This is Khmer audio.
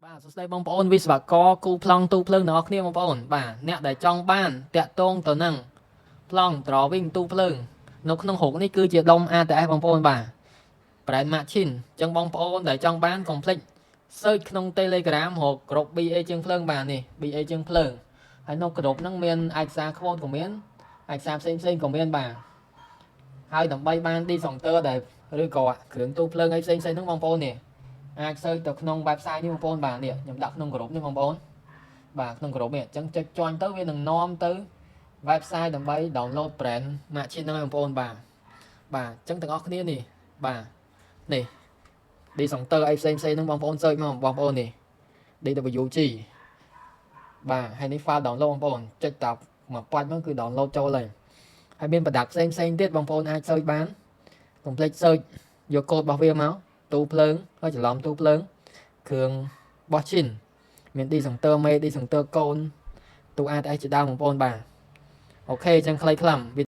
បាទសួស្តីបងប្អូនវិស្វករគូប្លង់ទូភ្លើងទាំងអស់គ្នាបងប្អូនបាទអ្នកដែលចង់បានតាក់ទងទៅនឹងប្លង់ drawing ទូភ្លើងនៅក្នុងរូបនេះគឺជាដុំ ATS បងប្អូនបាទ brand machine អញ្ចឹងបងប្អូនដែលចង់បានកុំភ្លេច search ក្នុង Telegram រកក្រុម BA ជាងភ្លើងបាទនេះ BA ជាងភ្លើងហើយនៅក្រុមហ្នឹងមានឯកសារ quote ក៏មានឯកសារផ្សេងៗក៏មានបាទហើយដើម្បីបាន discounter ដែលឬក៏គ្រឿងទូភ្លើងអីផ្សេងៗហ្នឹងបងប្អូននេះអាចសើចទៅក្នុង website នេះបងប្អូនបាទនេះខ្ញុំដាក់ក្នុងក្រុមនេះបងប្អូនបាទក្នុងក្រុមនេះអញ្ចឹងចុច join ទៅវានឹងនាំទៅ website ដើម្បី download brand machine ហ្នឹងបងប្អូនបាទបាទអញ្ចឹងទាំងអស់គ្នានេះបាទនេះ discounter អីផ្សេងៗហ្នឹងបងប្អូន search មកបងប្អូននេះ DWG បាទហើយនេះ file download បងប្អូនចុចតាមកប៉ាច់មកគឺ download ចូលហើយមាន product ផ្សេងទៀតបងប្អូនអាច search បានកុំភ្លេច search យក code របស់វាមកទូភ្លើងហើយច្រឡំទូភ្លើងគ្រឿងបោះឈិនមាន discounter មេ discounter កូនទូ ATS ជាដើមបងប្អូនបាទអូខេអញ្ចឹងខ្លីខ្លឹម